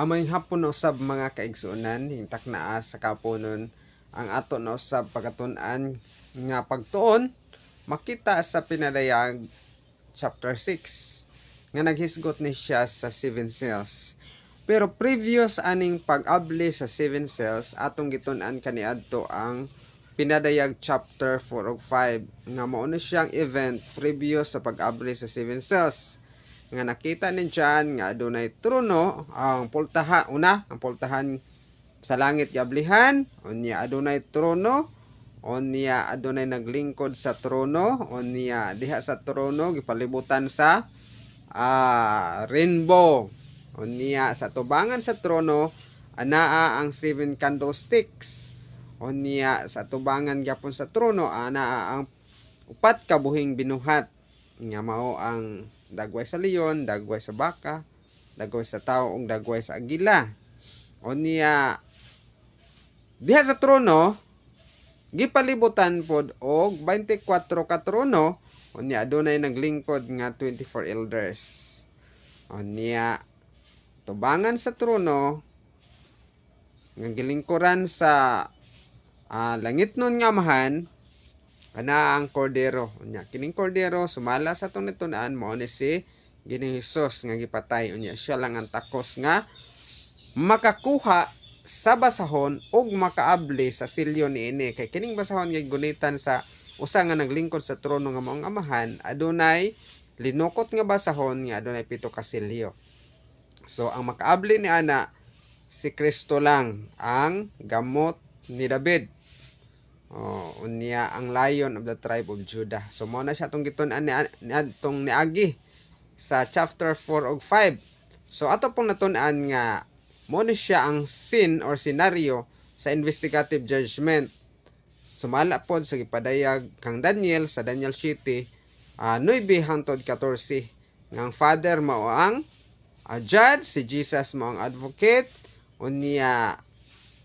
Amay hapon na usab mga kaigsuonan, hingtak naa sa kaponon ang ato na usab pagatunan nga pagtuon makita sa pinadayag chapter 6 nga naghisgot ni siya sa 7 cells. Pero previous aning pag-abli sa 7 cells atong gitun-an kaniadto ang pinadayag chapter 4 ug 5 nga mao na siyang event previous sa pag-abli sa 7 cells nga nakita ni John nga adunay trono ang ang pultahan sa langit gablihan unya adunay trono unya adunay naglingkod sa trono unya diha sa trono gipalibutan sa rainbow unya sa tubangan sa trono anaa ang 7 candlesticks unya sa tubangan gyapon sa trono anaa ang 4 ka buhing binuhat nga mao ang dagway sa leon, dagway sa baka, dagway sa tao, ug dagway sa agila. Unya diha sa trono gipalibutan pod og 24 ka trono, unya adunay naglingkod nga 24 elders. Unya tubangan sa trono nga gilingkuran sa langit nun nga amahan ana ang kordero. Unya kining kordero sumala sa atong nitun-an mao ni si Ginoong Hesus nga gipatay. Unya siya lang ang takos nga makakuha sa basahon ug makaabli sa silyo niini kay kining basahon nga gunitan sa usa nga naglingkod sa trono nga maong amahan adunay linukot nga basahon nga adunay 7 ka silyo. So ang makaabli ni ana si Kristo lang ang gamot ni David. Unya ang Lion of the tribe of Judah. So mao na siya atong gitun-an atong niagi sa chapter 4 ug 5. So ato pong natun-an nga mao na siya ang scene or scenario sa investigative judgment. Sumala pod sa gipadayag kang Daniel sa Daniel 7 9 hangtod 14 nga ang Father mao ang judge, si Jesus mao ang advocate, unya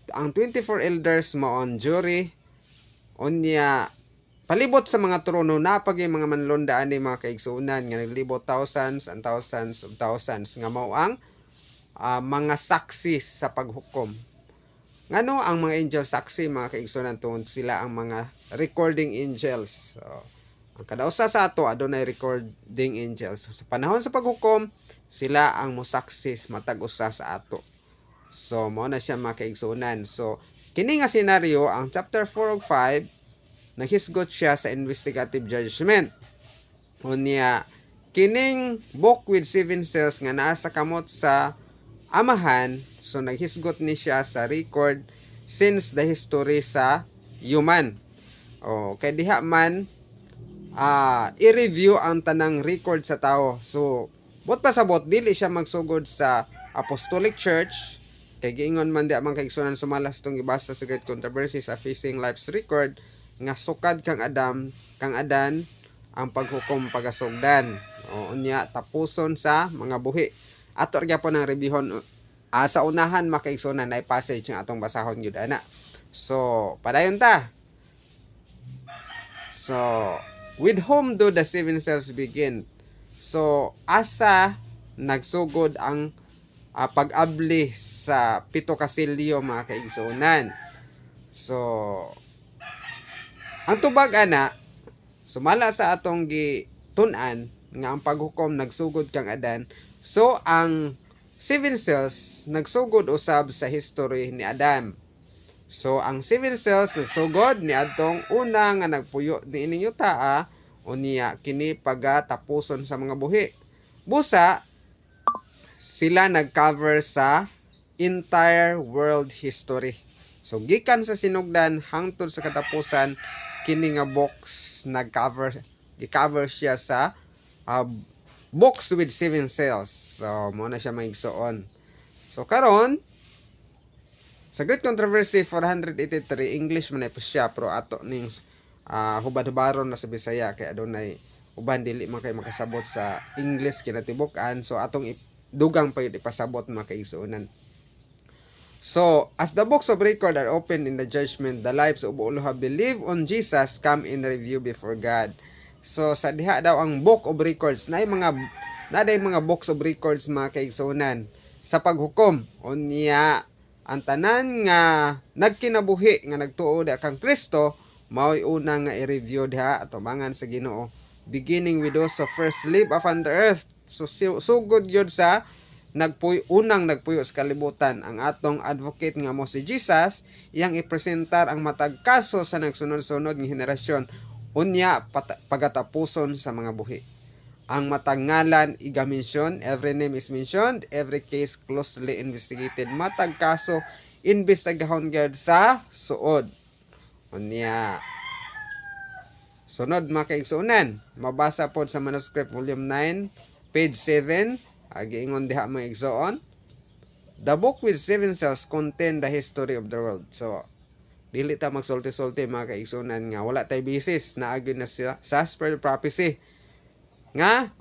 ang 24 elders mao ang jury. Unya palibot sa mga trono napagay mga manlonda ani mga kaigsuonan nga naglibot thousands and thousands of thousands nga mao ang mga saksi sa paghukom. Ngano ang mga angel saksi mga kaigsuonan tungod sila ang mga recording angels. So, ang kada usa sa ato adunay recording angels. So, sa panahon sa paghukom sila ang mosaksi matag usa sa ato. So mao na siya mga kaigsuonan. So kini nga senaryo, ang chapter 4 ug 5, naghisgot siya sa investigative judgment. Unya, kining book with 7 seals nga naa sa kamot sa amahan, so naghisgot ni siya sa record since the history sa human. Kay diha man, i-review ang tanang record sa tao. So, bot pasabot, dili siya magsugod sa Apostolic Church, kay giingon man di amang kaigsuonan sumalas itong gibasa sa Great Controversy sa Facing Life's Record nga sukad kang Adan ang paghukom pagasugdan. Unya tapuson sa mga buhi. Ato gyapon ang reviewon sa unahan makaigsuonan na passage nga atong basahon gyud ana. So padayon ta. So with whom do the 7 cells begin? So asa nagsugod ang pag-abli sa 7 ka silyo mga kaigsuonan. So ang tubag ana sumala sa atong gitun-an nga ang paghukom nagsugod kang Adan. So ang 7 cells nagsugod usab sa history ni Adam. So ang 7 cells nagsugod ni adtong una nga nagpuyo ni ining yuta unya kini pagatapuson sa mga buhi. Busa sila nag-cover sa entire world history. So gikan sa sinugdan hangtod sa katapusan kini nga box gi-cover siya sa box with 7 cells. So mo na siya maigsuon. So karon sa Great Controversy 483 English man po siya pero ato ning hubad-hubaron na sa Bisaya kay adunay uban dili man kay makasabot sa English kinatibuk-an. So atong dugang pa yun ipasabot mga kaigsuonan. So, as the books of record are opened in the judgment, the lives of all who have believed on Jesus come in review before God. So, sa diha daw ang book of records, na mga books of records mga kaigsuonan sa paghukom. Unya ang tanan nga nagkinabuhi nga nagtuo kang Kristo mao'y una nga i-review diha atubangan sa Ginoo, beginning with those who first live upon the earth. So sugod yun sa unang nagpuyo sa kalibutan, ang atong advocate nga mo si Jesus, iyang ipresentar ang matag kaso sa nagsunod-sunod nga henerasyon, unya pagatapuson sa mga buhi. Ang matag ngalan iga-mention, every name is mentioned, every case closely investigated. Matag kaso imbestigahon gyud sa suod. Unya sunod makaigsunan, mabasa pod sa manuscript volume 9 page 7. Giingon diha mga igsoon, the book with 7 seals contain the history of the world. So dili ta magsulti-sulti mga kaigsunan nga wala tay basis na agyon na sa spiritual prophecy nga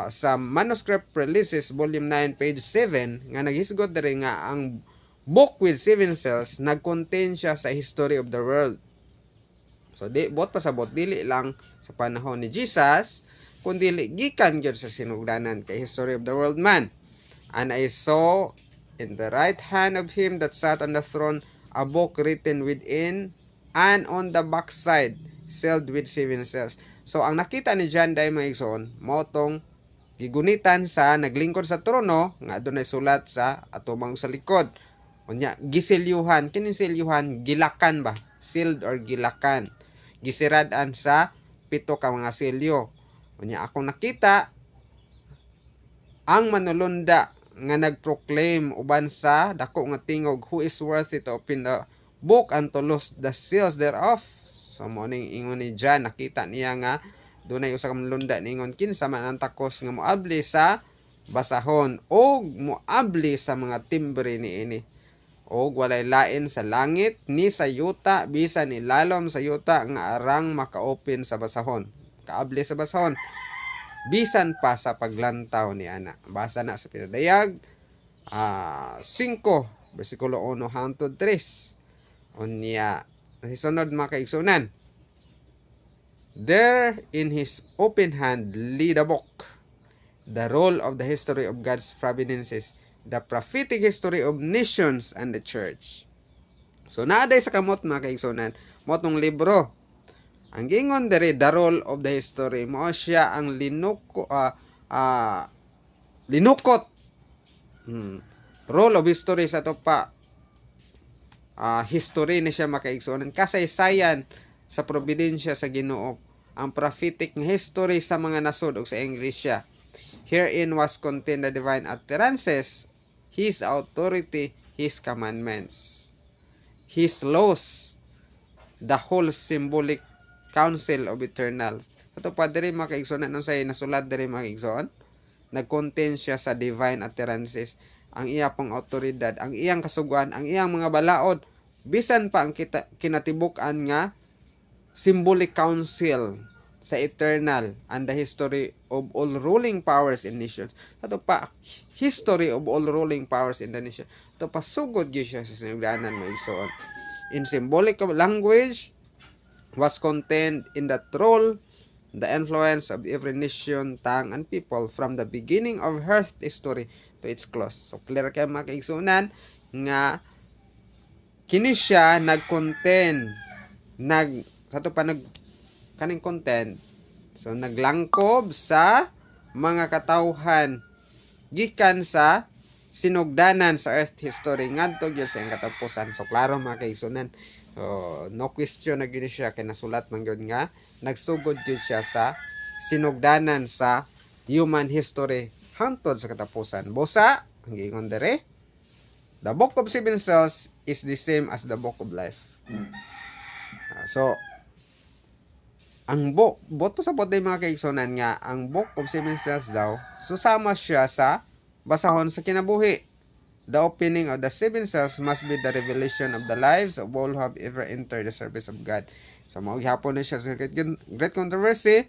sa manuscript releases volume 9 page 7 nga naghisgot diri nga ang book with 7 seals nag-contain siya sa history of the world. So bot pasabot dili lang sa panahon ni Jesus, kundi gikan gyud sa sinugdanan kay history of the world man. And I saw in the right hand of him that sat on the throne a book written within and on the backside, sealed with 7 seals. So ang nakita ni John day mga igsoon, mao tong gigunitan sa naglingkod sa trono nga adunay sulat sa atubang sa likod. Unya gisilyuhan, kini silyuhan gilakan ba? Sealed or gilakan. Gisiradan sa 7 ka mga selyo. Unya akong nakita ang manulunda nga nagproclaim uban sa dako nga tingog, who is worthy to open the book and to loose the seals thereof. So mo ning ingon ni John, nakita niya nga dunay usa ka manulunda ningon kinsa man ang takos nga moabli sa basahon o moabli sa mga timbre niini. Og walay lain sa langit ni sa yuta bisan ilalom sa yuta nga arang maka-open sa basahon. Kaabli sa basahon bisan pa sa paglantaw ni ana. Basa na sa pinadayag 5 bersikulo 1 hangtod 3. Unya hisunod mga kaigsunan, there in his open hand lay the book, the roll of the history of God's providences, the prophetic history of nations and the church. So naaday sa kamot mga kaigsunan, mo tong libro. Ang gingon diri, the roll of the history, mo siya ang linukot. Roll of history sa to pa. History ni siya makaigsunan, kasaysayan sa providensya sa Ginoo, ang prophetic history sa mga nasod ug sa English siya. Herein was contained the divine utterances, his authority, his commandments, his laws, the whole symbolic counsel of eternal. Ito pa diri mga kaigsoon, anong say nasulat diri mga kaigsoon? Nag-contain siya sa divine utterances, ang iya pong autoridad, ang iyang kasuguan, ang iyang mga balaod, bisan pa ang kinatibuk-an nga symbolic counsel sa eternal and the history of all ruling powers in nations. Ito pa, history of all ruling powers in the nation. Ito pa, sugod yun siya sa sinugdanan mga igsoon. In symbolic language, was contained in that roll the influence of every nation, tongue, and people from the beginning of earth history to its close. So clear kayo mga kaigsunan nga kini siya nag-contain kaning content, so naglangkob sa mga katawhan gikan sa sinugdanan sa earth history ngadto gyud sa katapusan. So klaro mga kaigsunan, no question na gini siya kay nasulat man gyud nga nagsugod gyud siya sa sinugdanan sa human history hangtod sa katapusan. Busa ang giingon dere, the book of 7 seals is the same as the book of life. So ang bot pa sa potay mga kaigsunan nga ang book of 7 seals daw susama siya sa basahon sa kinabuhi. The opening of the 7 seals must be the revelation of the lives of all who have ever entered the service of God. So mao gihapon na siya sa Great Controversy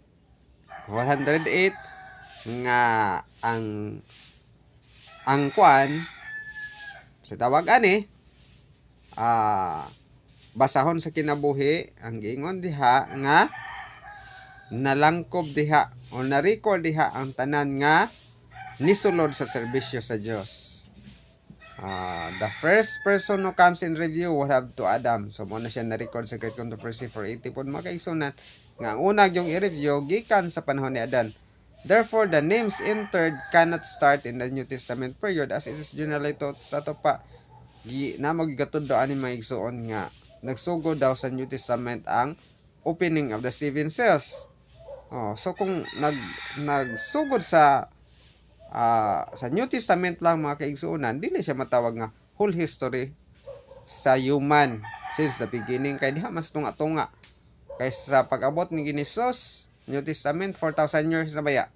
108 nga ang kuan sa tawag ani basahon sa kinabuhi, ang giingon diha nga nalangkob diha o na-record diha ang tanan nga nisulod sa serbisyo sa Dios. The first person who comes in review will have to Adam. So mo na siya na-record sa Great Controversy 480 pod mga kaigsunan nga ang una yung i-review gikan sa panahon ni Adan. Therefore, the names entered cannot start in the New Testament period as it is generally taught sa to pa na magigatod do ani mga igsuon nga nagsugod daw sa New Testament ang opening of the seven seals. So kung nagsugod sa New Testament lang mga kaigsuunan, dili siya matawag nga whole history sa human since the beginning, kay diha mas tunga-tunga kaysa pag-abot ni Genesis New Testament 4,000 years na baya.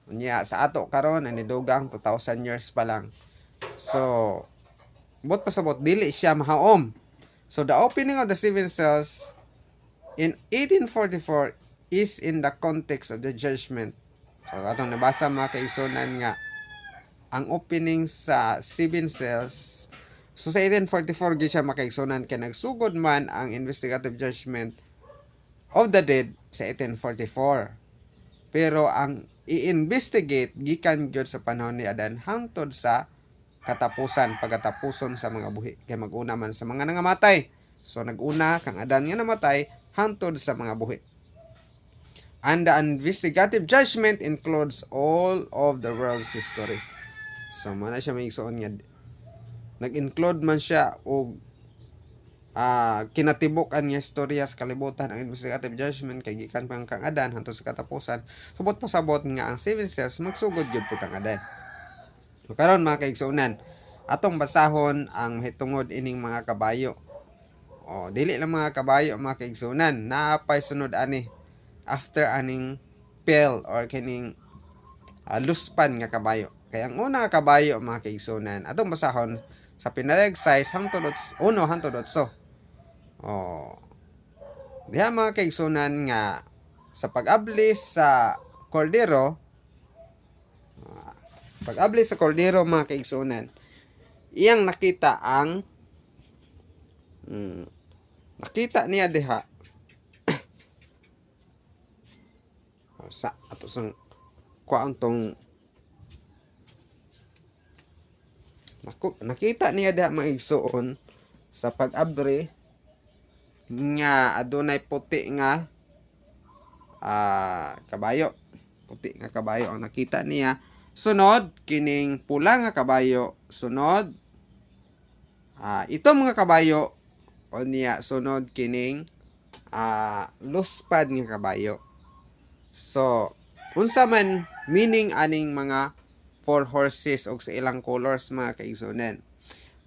Unya sa ato karon ani dugang 2,000 years pa lang. So bot pasabot dili siya mahaom. So the opening of the seven seals in 1844 is in the context of the judgment. So atong nabasa mga kaigsunan nga ang opening sa seven seals, so sa 1844 gid siya makaigsunan kay nagsugod man ang investigative judgment of the dead sa 1844. Pero ang i-investigate gikan gyud sa panahon ni Adan hangtod sa pagkatapuson sa mga buhi, kay maguna man sa mga nangamatay. So naguna kang Adan nga namatay hangtod sa mga buhi. And the investigative judgment includes all of the world's history. So man na siya may igsuon nga nag-include man siya og kinatibuk-an nga istorya sa kalibutan. Ang investigative judgment kay gikan pang kang Adan hangtod sa katapusan. Subot pasabot nga ang seven seals magsugod gyud po kang Adan. So karon mga kaigsuonan, atong basahon ang mahitungod ining mga kabayo. Dili lang mga kabayo mga kaigsuonan, naapay sunod ani after aning pale or kining luspan nga kabayo. Kaya ang una nga kabayo mga kaigsuonan, atong basahon sa pinaleg size hangtod 1 hangtod 8. Diha mga kaigsuonan nga sa pag-abli sa kordero, mga kaigsuonan, iyang nakita ang nakita niya diha sa ato sang kuan tong nakita niya diha mga igsuon sa pag-abri nga adunay puti nga kabayo. Puti nga kabayo ang nakita niya. Sunod kining pula nga kabayo. Sunod ito mga kabayo o niya. Sunod kining luspad nga kabayo. So unsa man meaning aning mga 4 horses og sa ilang colors mga kaigsunan.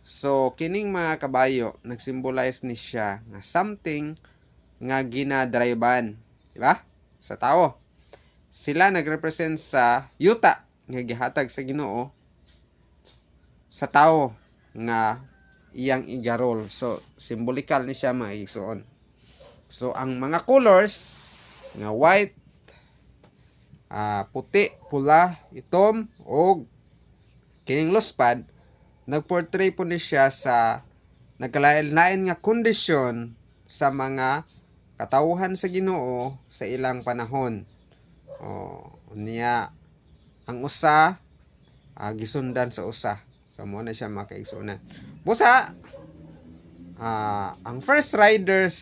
So kining mga kabayo nagsymbolize ni siya nga something nga ginadriban, di ba? Sa tao. Sila nagrepresent sa yuta nga gihatag sa Ginoo sa tao nga iyang igarol. So symbolikal ni siya mga igsuon. So ang mga colors nga white, puti, pula, itom, o kining luspad, nagportray po ni siya sa nagkalain-lain nga kondisyon sa mga katawhan sa Ginoo sa ilang panahon. Niya ang usa gisundan sa usa. So mo na siya makaigsunan. Busa ang first riders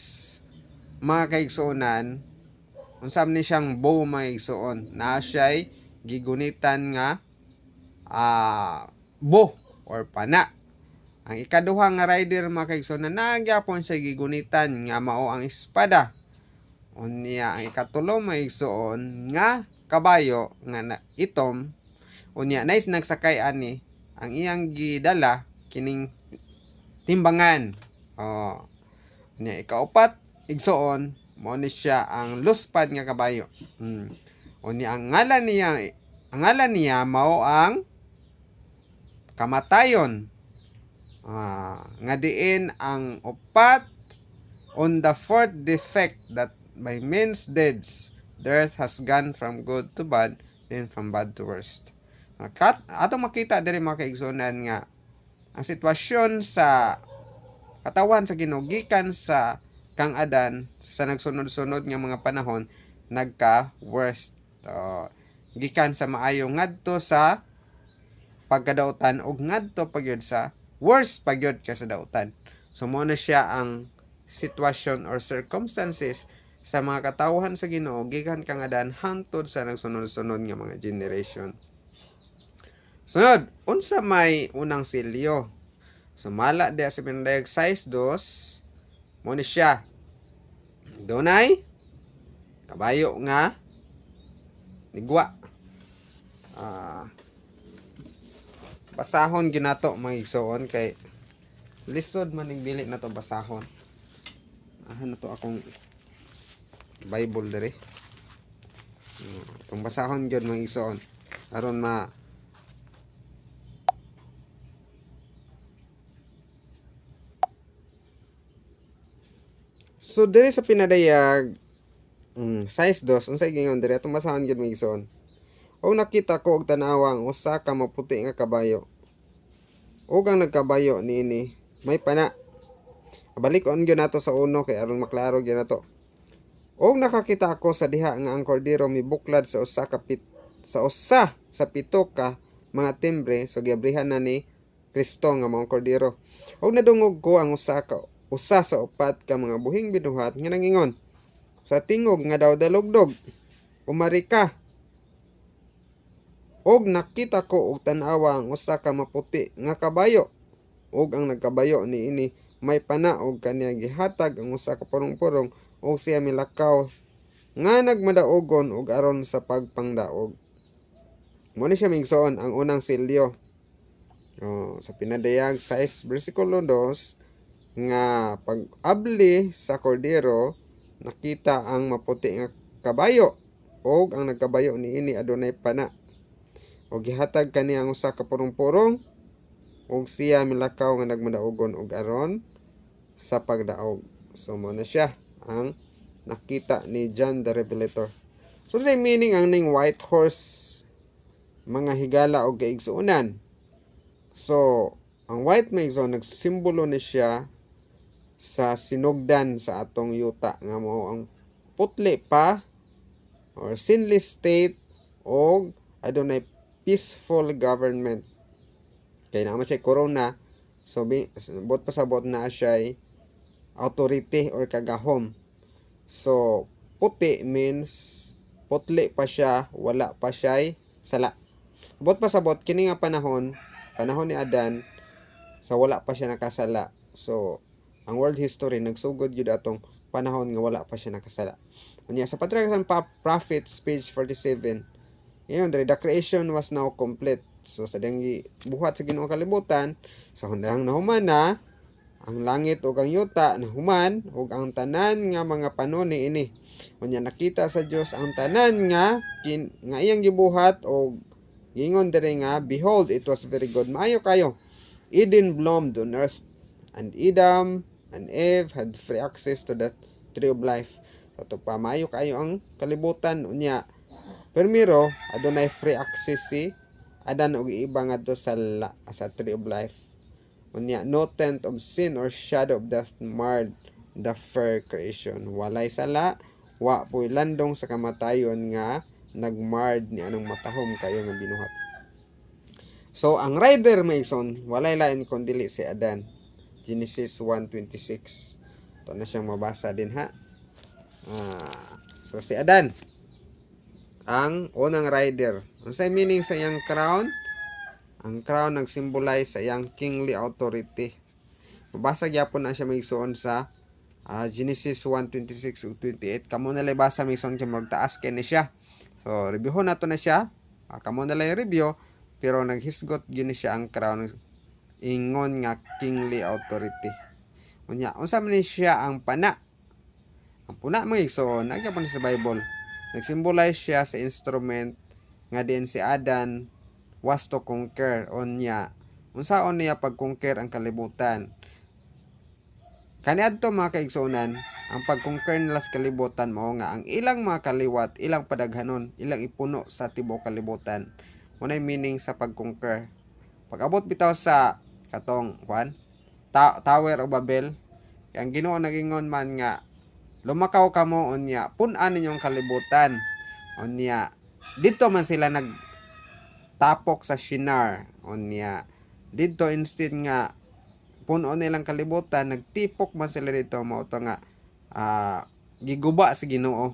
mga kaigsunan, unsam ni siyang bow mga igsuon, na siya'y gigunitan nga bow or pana. Ang ikaduha nga rider mga kaigsuon, na nagyapon siya gigunitan nga mao ang espada. Unya ang ikatulo mga igsuon nga kabayo nga itom, unya nice nagsakay ani ang iyang gidala kining timbangan. Unya ikaupat igsuon mo ni siya ang luspad nga kabayo. Unya ang ngalan niya mao ang kamatayon. Nga diin ang upat on the fourth defect that by men's deeds the earth has gone from good to bad, then from bad to worst. Ato makita diri mga kaigsunan nga ang sitwasyon sa katawan sa Ginoo gikan sa kang Adan sa nagsunod-sunod nga mga panahon nagka-worst. Gikan sa maayo ngadto sa pagkadautan ug ngadto pagyud sa worst pagyud ka sa dautan. So mo na siya ang sitwasyon or circumstances sa mga katawhan sa Ginoo gikan kang adan hangtod sa nagsunod-sunod nga mga generation. Sunod, unsa may unang silyo? Sumala diya sa pinadayag 6:2 mo ni siya. Dunay kabayo nga nigwa. Basahon ginato mga igsoon kay lisod man ning dili na to basahon. Na to akong Bible dere. Itong basahon gyud mga igsoon aron So diri sa pinadayag 6:2 unsay gingon diri atong basahon gyud mga igsoon. O nakita ko og tanawang usa ka maputi nga kabayo. Ug ang nagkabayo niini may pana. Balik-on gyud nato sa uno kay aron maklaro gyud nato. Og nakakita ako sa diha nga ang kordero mibuklad sa usa sa pito ka mga timbre so giabrihan na ni Kristo nga mga kordero. Og nadungog ko ang usa sa upat ka mga buhing binuhat nga nangingon sa tingog nga daw dalugdog umari ka. Og nakita ko og tan-awa ang usa ka maputi nga kabayo. Og ang nagkabayo niini may pana og kaniya gihatag ang usa ka purong-purong og siya milakaw nga nagmadaogon og aron sa pagpangdaog. Mo ni siya migsoon ang unang silyo. Sa pinadayag 6 bersikulo 2 nga pag-abli sa kordero nakita ang maputi nga kabayo og ang nagkabayo niini adunay pana. Og gihatag kaniya ang usa ka purong-purong ug siya milakaw nga nagmadaogon og aron sa pagdaog. So mo na siya ang nakita ni John the Revelator. So say meaning ang ning white horse mga higala og kaigsuonan. So ang white maigsoon nagsimbolo ni siya sa sinugdan sa atong yuta nga mao ang putli pa or sinless state og adunay peaceful government. Kaya naman siya corona, so bot pasabot na siya authority or kagahom. So puti means putli pa siya, wala pa siya sala. Bot pasabot kini nga panahon ni Adan, sa wala pa siya nakasala. So ang world history nagsugod gyud atong panahon nga wala pa siya nakasala. Unya sa Patriarchs and Prophets page 47. Ngayon, the creation was now complete. So, sa danggi buhat sa Ginoo kalibutan, sa hundang nahuman na, ang langit o ang yuta nahuman, o ang tanan nga mga panon niini. Unya nakita sa Dios ang tanan nga iyang gibuhat o gingon diri nga, behold, it was very good. Maayo kayo. Eden bloomed on earth, and Adam and Eve had free access to the tree of life. So, ito pa, maayo kayo ang kalibutan. Unya, permiro, adunay free access si Adan og iba ngadto sa tree of life. Unya, no tent of sin or shadow of death marred the fair creation. Walay sala, wa po'y landong sa kamatayon nga nagmarred ni anong matahom kayo nga binuhat. So, ang rider maison, walay lain kundili si Adan. Genesis 1:26. Ito na siyang mabasa din ha. So, si Adan ang unang rider. Unsay meaning sa iyang crown? Ang crown nagsymbolize sa iyang kingly authority. Mabasa gyapon na siya migsuon sa Genesis 1:26 ug 28. Kamo na lay basa migsuon siya magtaas kay ni siya. So reviewon nato na siya. Kamo na lay review pero naghisgot gyud ni siya ang crown ingon nga kingly authority. Unya unsa man ni siya ang pana? Ang puna migsuon nagyapon sa Bible. Nagsymbolize siya sa instrument nga din si Adan was to conquer. Unya, unsaon niya pag-conquer ang kalibutan? Kaniadto mga kaigsuonan, ang pag-conquer nila sa kalibutan mao nga ang ilang mga kaliwat, ilang padaghanon, ilang ipuno sa tibuok kalibutan. Unay meaning sa pag-conquer. Pag-abot bitaw sa katong Tower of Babel, ang Ginoo nagingon man nga lumakaw kamo unya pun-an ninyong kalibutan. Unya dito man sila tapok sa Shinar. Unya dito instead nga puno nilang kalibutan, nagtipok man sila dito, mao to nga giguba sa Ginoo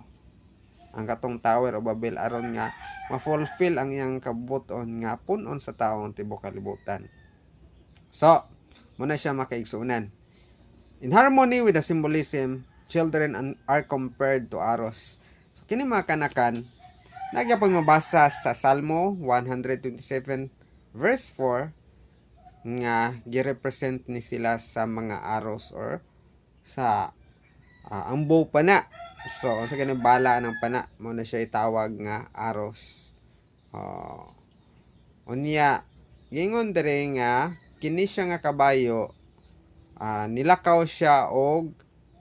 ang katong Tower of Babel aron nga ma-fulfill ang iyang kabuton nga punon sa taong tibok kalibutan. So, muna siya makaigsunan. In harmony with the symbolism, children are compared to arrows. So, kini mga kanakan, nagyapon mabasa sa Salmo 127 verse 4 nga gi-represent ni sila sa mga arrows or sa ang bow pana. So, sa ganun bala ng pana, mo na siya itawag nga arrows. Unya, gingon dere nga, kini siya nga kabayo, nilakaw siya og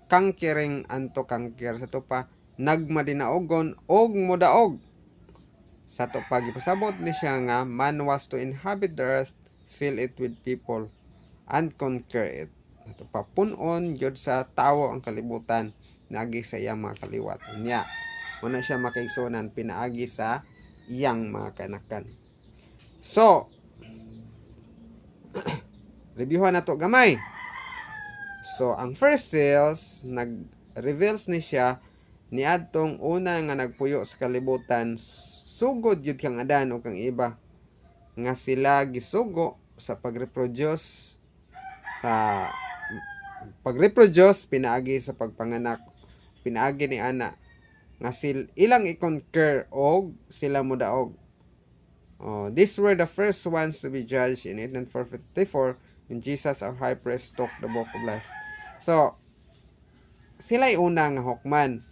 kangkiring anto kangkir. Sa to pa, nagmadinaogon og mudaog. Sa to pa, gipasabot ni siya nga, man was to inhabit the earth, fill it with people, and conquer it. Ito pa, punon yun sa tao ang kalibutan, naagi sa iyang mga kaliwat. Nya, muna siya makaigsunan, pinaagi sa iyang mga kanakan. So, reviewhan na to gamay. So, ang first seals, nag-reveals ni siya, ni adtong una nga nagpuyo sa kalibutan, sugod yun kang Adan o kang iba, nga sila gisugo sa pagreproduce pinaagi sa pagpanganak, pinaagi ni ana nga ilang i-conquer og sila mudaog. These were the first ones to be judged in 1854 when Jesus our high priest took the book of life. So sila una nga hukman.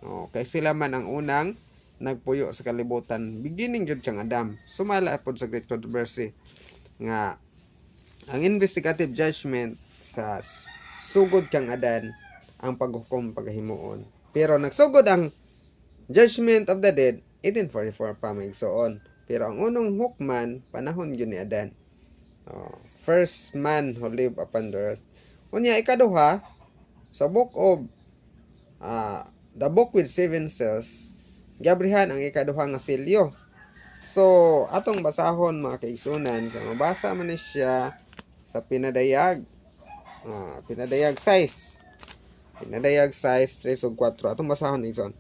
Kay sila man ang unang nagpuyo sa kalibutan, beginning jud siyang Adam. Sumala pod sa great controversy nga ang investigative judgment sa sugod kang Adan ang paghukom paghimuon. Pero nagsugod ang judgment of the dead 1844 pa maigsoon. Pero ang unang hukman panahon yun ni Adan. First man who lived upon the earth. Unya ikaduha sa book of the book with 7 seals, gabrihan ang ikaduha nga selyo. So, atong basahon mga kaigsunan, kaya mabasa man ni siya sa pinadayag. Pinadayag size. Pinadayag size 3 ug 4. Atong basahon igsoon.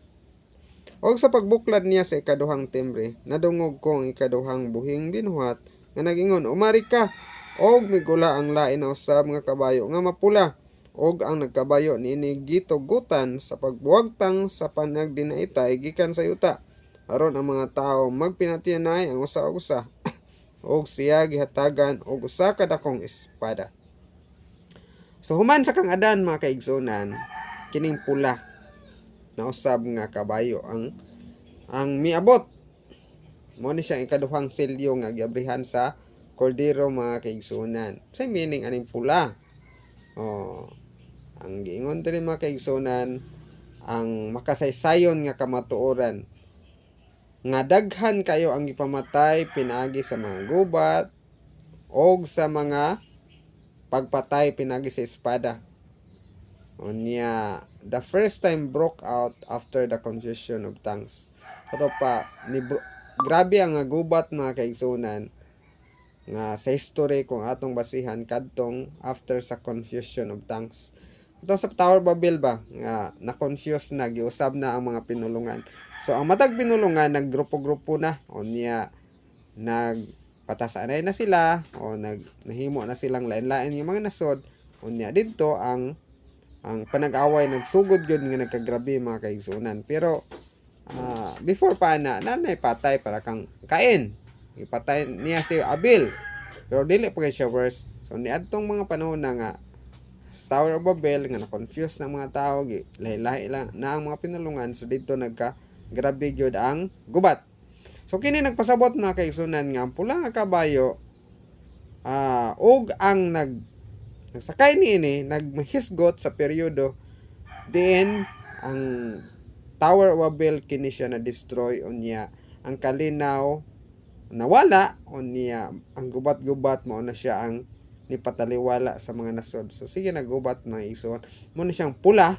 Og sa pagbuklad niya sa ikaduhang timbre, nadungog ko ang ikaduhang buhing binuhat nga nagingon, umari ka, og migula ang lain na usab nga kabayo nga mapula. Og ang nagkabayo niini gitugutan sa pagbuwagtang sa panagdinaitay gikan sa yuta aron ang mga tao magpinatianay ang usa-usa og siya gihatagan og usa ka dakong espada. So human sa kang Adan mga kaigsunan, kining pula na usab nga kabayo ang miabot. Mo ni siya ikaduhang selyo nga giabrihan sa kordero mga kaigsunan. Sa meaning aning pula. Ang giingon diri mga kaigsunan, ang makasaysayon nga kamatuoran nga daghan kayo ang ipamatay pinaagi sa mga gubat og sa mga pagpatay pinagi sa espada. Unya, the first time broke out after the confusion of tongues. Ito pa, grabe ang gubat mga kaigsunan nga sa history kung atong basihan kadtong after sa confusion of tongues. Ito sa Tower Babel ba nga na-confuse na, giusab na ang mga pinulungan. So ang matag pinulungan naggrupo-grupo na, unya nagpatasanay na sila o nahimo na silang lain-lain yung mga nasod. Unya dito ang panag-away nagsugod gyud nga nagkagrabe mga kaigsunan. Pero before pa nanay patay para kang Kain. Ipatay niya si Abel. Pero dili pa siya worse. So niadtong mga panahon na nga sa Tower of Babel nga na-confuse ng mga tao, lahi-lahi lang na ang mga pinulungan. So dito nagka-grabe gyud ang gubat. So kini nagpasabot mga kaigsunan nga ang pula nga kabayo og ang nagsakay niini nagmahisgot sa peryodo then ang Tower of Babel kini siya na destroy unya ang kalinaw nawala unya ang gubat-gubat mao na siya ang nipataliwala sa mga nasod. So sige nagubat mga igsoon mo na siyang pula.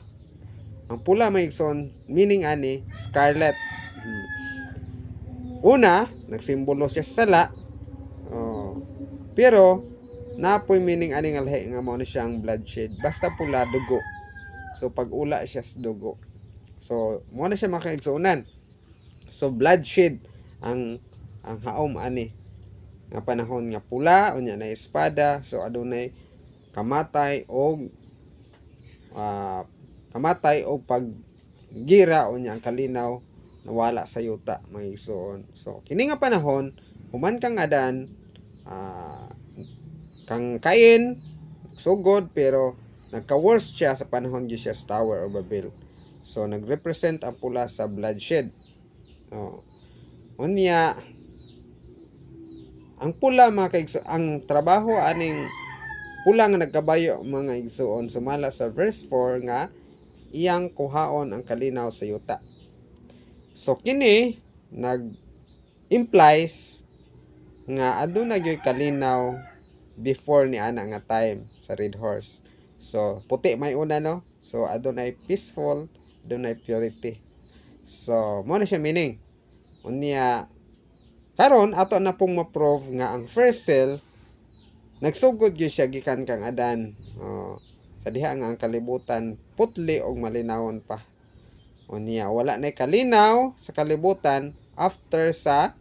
Ang pula mga igsoon meaning ani scarlet. Una, nagsimbolo siya sa sala Pero napoy meaning ani nga lahi nga mao ni siyang bloodshed. Basta pula dugo. So pag ula siya sa dugo. So mo na siya makaigsuunan. So bloodshed ang haom ani nga panahon nga pula unya na espada. So adunay kamatay o paggira unya ang kalinaw nawala sa yuta mga igsoon. So kini nga panahon human kang Adan kang Cain sugod pero nagka-worse siya sa panahon gyud siya sa Tower of Babel. So nagrepresent ang pula sa bloodshed. Unya ang pula mga kaigsoon, ang trabaho aning pula nga nagkabayo mga igsoon sumala sa verse 4 nga iyang kuhaon ang kalinaw sa yuta. So kini nag-implies nga aduna gyoy kalinaw before ni ana nga time sa red horse. So puti may una no. So adunay peaceful, adunay purity. So mo na siya meaning. Unya karon ato na pong ma-prove nga ang first seal nagsugod gyud siya gikan kang Adan. Sa diha nga ang kalibutan putli og malinawon pa. Unya wala nay kalinaw sa kalibutan after sa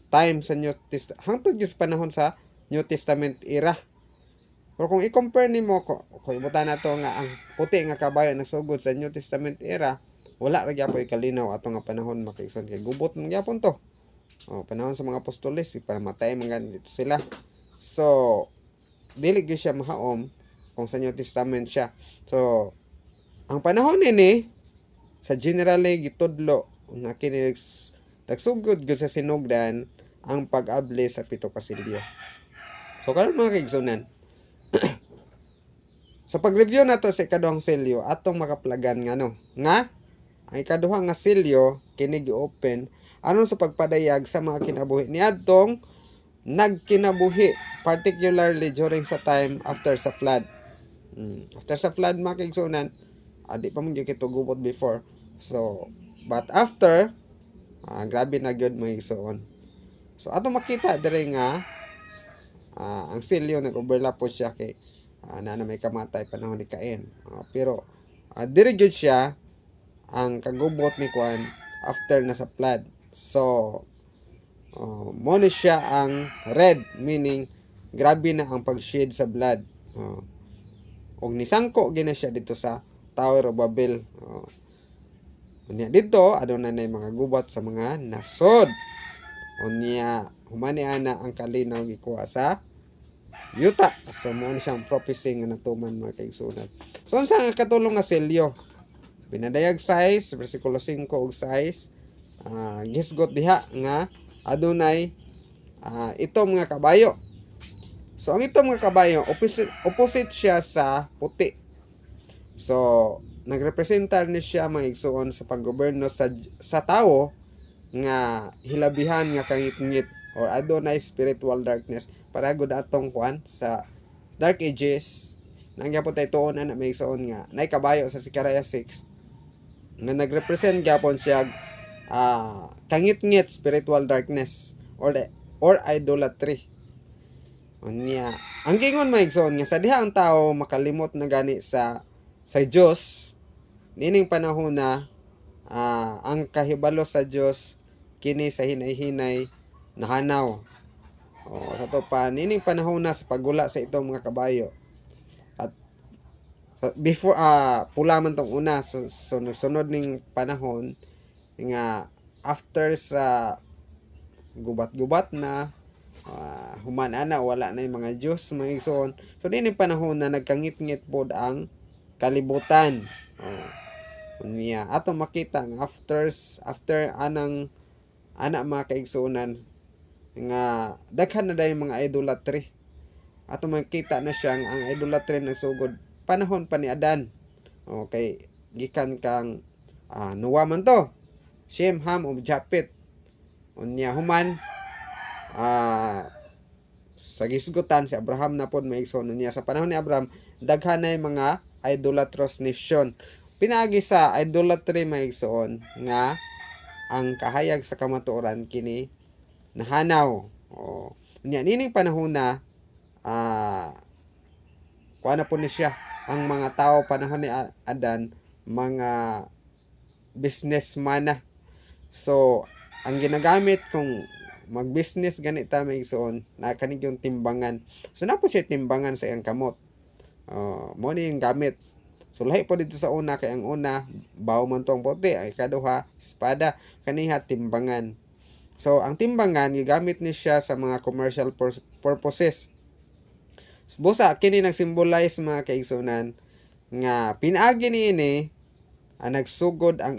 time sa New Testament hangtod gyud sa panahon sa New Testament era. Pero kung i-compare nimo ko ibutan nato nga ang puti nga kabayo nagsugod sa New Testament era, wala ra gyapon kalinaw ato nga panahon makaigsoon kay gubot man gyapon to. Panahon sa mga apostoles, ipamatay mga dito sila. So, dili gyud siya mahaom kung sa New Testament siya. So, ang panahon nini sa generally gitudlo nga kini nagsugod gyud sa sinugdan ang pag-abli sa pito ka silyo. So, karon mga kaigsunan, sa pag-review nato sa ikaduhang silyo atong makaplagan nga ang ikaduha nga silyo kini gi-open aron sa pagpadayag sa mga kinabuhi niadtong nagkinabuhi, particularly during sa time after sa flood. After sa flood mga kaigsunan, di pa man gyud kitugubot before. So but after grabe na gyud mga igsoon. So ato makita diri nga ang silyo nag-overlap po siya kay na may kamatay panahon ni Cain. Pero diri gyud siya ang kagubot ni Juan after na sa flood. So mo ni siya ang red, meaning grabe na ang pag-shed sa blood. Og nisangko gina siya dito sa Tower of Babel. Unya dito aduna nay mga gubat sa mga nasod. Unya humani ana ang kalinaw gikuha sa yuta. So mo ni siyang prophecy nga natuman mga kaigsunan. So unsa nga katulong nga selyo? Pinadayag 6 versikulo 5 ug 6 gisgot diha nga adunay itom nga kabayo. So ang itom nga kabayo opposite siya sa puti. So nagrepresentar ni siya mga igsuon sa paggoberno sa tawo nga hilabihan nga kangit-ngit or adunay spiritual darkness para gud atong kuan sa dark ages nangyapon tay tuon ana may igsuon nga nay kabayo sa Sicaraya 6 nga nagrepresent gyapon siya kangit-ngit spiritual darkness or idolatry. Unya ang gingon maigsoon nga sa diha ang tao makalimot na gani sa Dios nining panahon na ang kahibalo sa Dios kini sa hinay-hinay nahanaw. Sa to pa nining panahon na sa pagula sa itong mga kabayo. At before pula man tong una sunod ning panahon nga after sa gubat-gubat na human ana wala na yung mga Diyos mga igsoon. So din panahon na nagkangit-ngit pod ang kalibutan. Unya ato makita nga after anang ana mga kaigsuonan nga daghan na day mga idolatry. Ato makita na siya nga ang idolatry nagsugod panahon pa ni Adan. Okay, gikan kang Noah man to. Shem, Ham, ug Japet. Unya human sa gisgutan si Abraham na pod maigsoon niya sa panahon ni Abraham daghan na mga idolatrous nation. Pinaagi sa idolatry maigsoon nga ang kahayag sa kamatuoran kini nahanaw O nya nining panahon na kuha na po ni siya ang mga tao panahon ni Adan, mga businessman na. So ang ginagamit kung mag-business ganita may igsoon na kanig yung timbangan. So na po siya timbangan sa iyang kamot. Mo ni yung gamit. So lahi po dito sa una, kay ang una bawo man tong puti, ay kaduha espada, kaniha timbangan. So ang timbangan gigamit ni siya sa mga commercial purposes. Busa kini nag-symbolize mga kaigsunan nga pinaagi niini nagsugod ang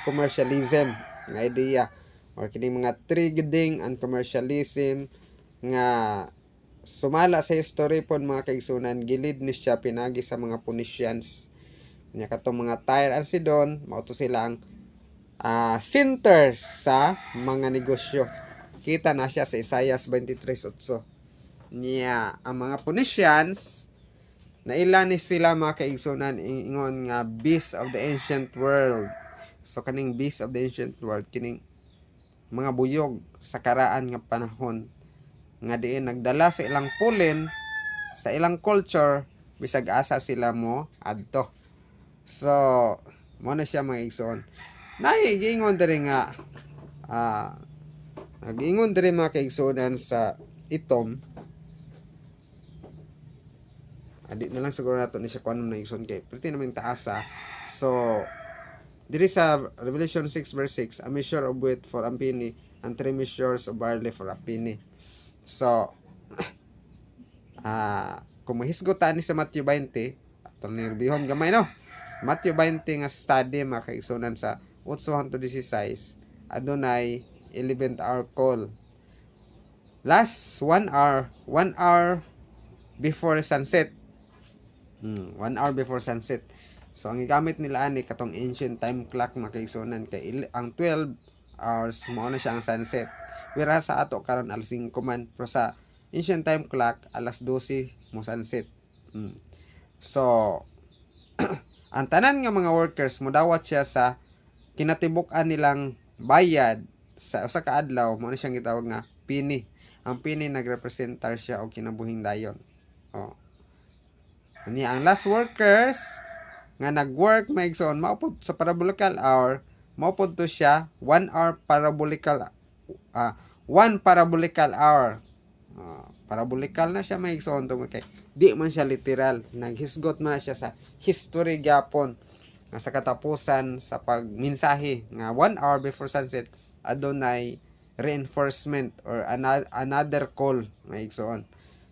commercialism nga idea, or kini mga trading and commercialism nga sumala sa history pon mga kaigsunan. Gilid ni siya pinagi sa mga Phoenicians nya katong mga Tyre and Sidon, mao to sila ang center sa mga negosyo. Kita na siya sa Isaiah 23:8 niya. Ang mga Phoenicians na ilan ni sila mga kaigsunan ingon nga beast of the ancient world. So kaning beast of the ancient world kining mga buyog sa karaan nga panahon nga diin nagdala sa ilang pulin sa ilang culture bisag asa sila mo adto. So mo na siya mga igsoon. Naiingon diri nga nag-ingon diri mga kaigsunan sa itom. Adi na lang siguro nato ni siya kuno na igsoon kay pretty naman taasa. So diri sa Revelation 6 verse 6, a measure of wheat for a penny and 3 measures of barley for a penny. So kung mahisgotan ni sa Matthew 20, atong nirbihon gamay no. Matthew 20 nga study mga kaigsunan sa 8:16 adunay 11th hour call. Last 1 hour before sunset. 1 hour before sunset. So ang gigamit nila ani katong ancient time clock mga kaigsunan kay ang 12 hours mao na siya ang sunset. Whereas sa ato karon alas 5 man, pero sa ancient time clock alas 12 mo sunset. So ang tanan nga mga workers modawat siya sa kinatibuk-an nilang bayad sa usa ka adlaw, mao na siyang gitawag nga penny. Ang penny nagrepresentar siya og kinabuhing dayon. Ani ang last workers nga nag-work maigsoon maupod sa parabolical hour, maupod to siya 1 hour parabolical 1 parabolical hour. Parabolical na siya maigsoon to kay di man siya literal. Naghisgot man na siya sa history gyapon nga sa katapusan sa pagmensahe nga 1 hour before sunset adunay reinforcement or another call maigsoon.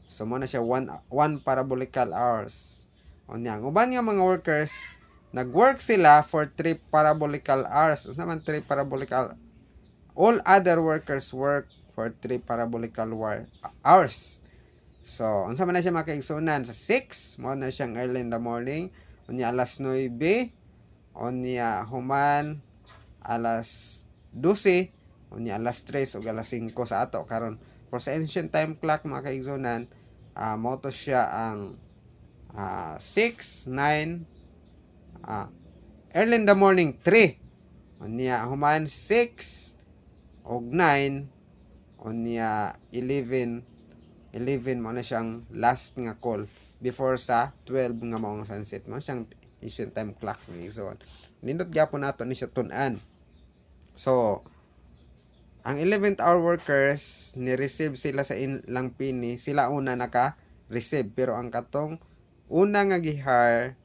So mo na siya 1 parabolical hours. Unya uban nga mga workers nag-work sila for 3 parabolical hours. Unsa man 3 parabolical? All other workers work for 3 parabolical hours. So unsa man na siya makaigsunan sa 6 mo na siyang early in the morning. Unya alas 9, unya human alas 12, unya alas 3 ug alas 5 sa ato karon. For sa ancient time clock mga kaigsunan, mo to siya ang 6, 9, early in the morning 3, unya human 6 og 9, unya 11 mo na siyang last nga call before sa 12 nga maong sunset. Mo siyang ancient time clock ni so nindot gyapon nato ni siya tun-an. So ang 11th hour workers ni-receive sila sa ilang penny, sila una naka-receive, pero ang katong una nga gihire,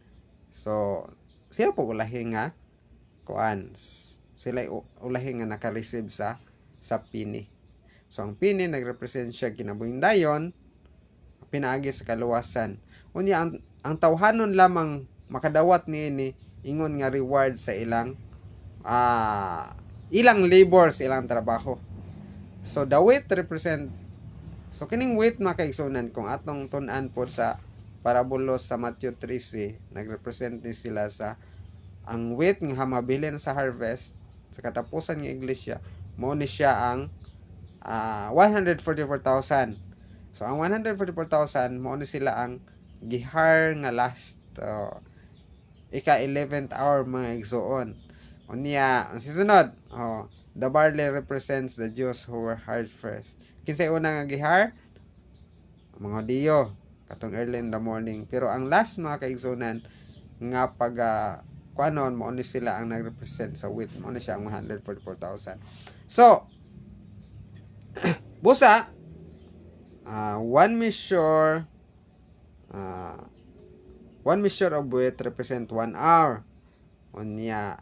so sila po ulahi nga kuan, sila ulahi nga naka-receive sa penny. So ang penny nagrepresent siya kinabuhing dayon pinaagi sa kaluwasan. Unya ang tawhanon lamang makadawat niini ingon nga reward sa ilang ilang labor sa ilang trabaho. So the wheat represent, so kining wheat mga kaigsunan kung atong tun-an po sa parabolos sa Matthew 13, nagrepresent ni sila sa ang wheat nga hamabilin sa harvest sa katapusan ng iglesia, mo ni siya ang 144,000. So ang 144,000 mo ni sila ang gihire nga last ika 11th hour mga igsoon. Unya ang sisunod The barley represents the Jews who were hired first. Kinsay una nga gihire? Mga Diyo, katong early in the morning. Pero ang last mga kaigsunan nga pag kuanon mo ni sila ang nagrepresent sa wheat, mo ni siya ang 144,000. So busa one measure of wheat represent 1 hour. Unya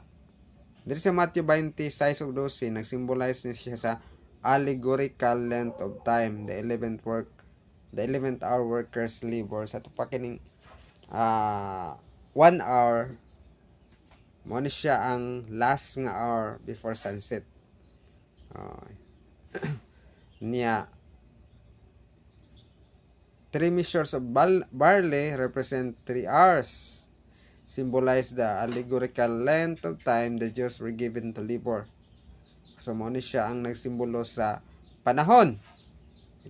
diri sa Matthew 26 ug 12 nagsymbolize ni siya sa allegorical length of time, the 11th hour workers labor. Sa to pa kining 1 hour mo ni siya ang last nga hour before sunset. Niya 3 measures of barley represent 3 hours, symbolize the allegorical length of time the Jews were given to labor. So mo ni siya ang nagsimbolo sa panahon,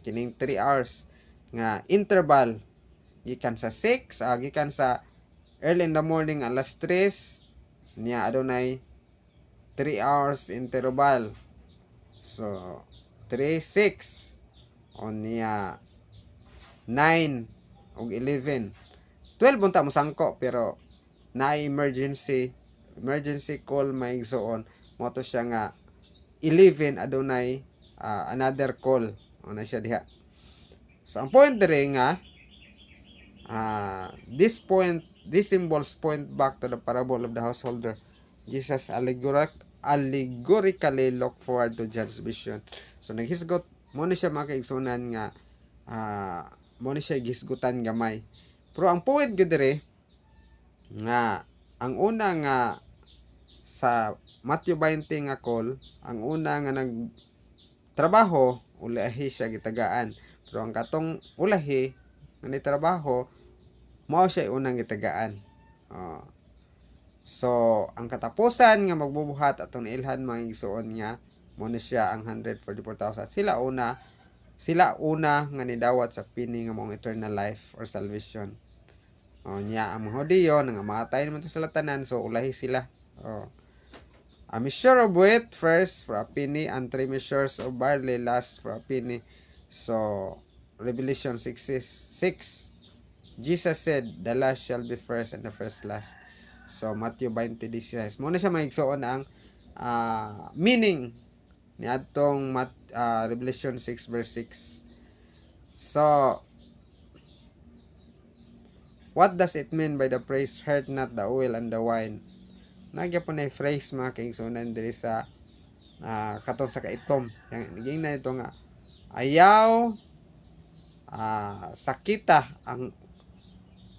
kining 3 hours nga interval gikan sa 6 gikan sa early in the morning alas 3 niya adunay 3 hours interval. So 3, 6 on niya 9 ug 11. 12 unta mo sangko pero na emergency call may igsoon mo to siya nga 11 adunay another call ona siya diha. So ang point dire nga this symbols point back to the parable of the householder. Jesus allegorically look forward to John's vision. So naghisgot mo ni siya mga kaigsunan nga mo ni siya gisgutan gamay. Pero ang point gid dire nga ang una nga sa Matthew 20 nga call, ang una nga nagtrabaho ulahi siya gitagaan. Pero ang katong ulahi nga ni trabaho mao siya unang gitagaan. So ang katapusan nga magbubuhat atong ilhan mga igsuon nga mo ni siya ang 144,000. Sila una nga nidawat sa pini nga mong eternal life or salvation. Niya ang mga Hudiyo nga matay naman to sa tanan, so ulahi sila. A measure of wheat first for a penny and 3 measures of barley last for a penny. So Revelation 6. Jesus said, the last shall be first and the first last. So Matthew 20:16. Mo na siya maigsuon ang meaning ni atong Revelation 6 verse 6. So what does it mean by the phrase hurt not the oil and the wine? Nagyapon na phrase mga kaigsunan diri sa katong sa kaitom. Naging na ito nga ayaw sakita ang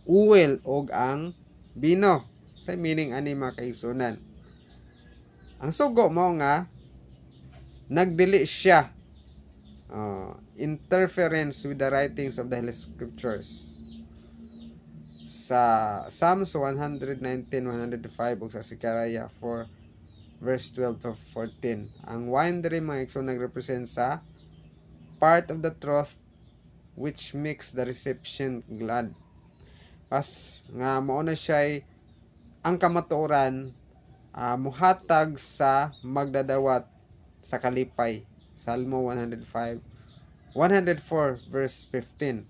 oil o ang bino. Sa meaning ani mga kaigsunan. Ang sugo mo nga nagdili siya interference with the writings of the Holy Scriptures. Sa Psalms 119, 105 ug sa Zechariah 4 verse 12 to 14. Ang wine diri mga igsoon nagrepresent sa part of the truth which makes the reception glad. Pas nga mao na siya ang kamatuoran muhatag sa magdadawat sa kalipay. Salmo 104 verse 15.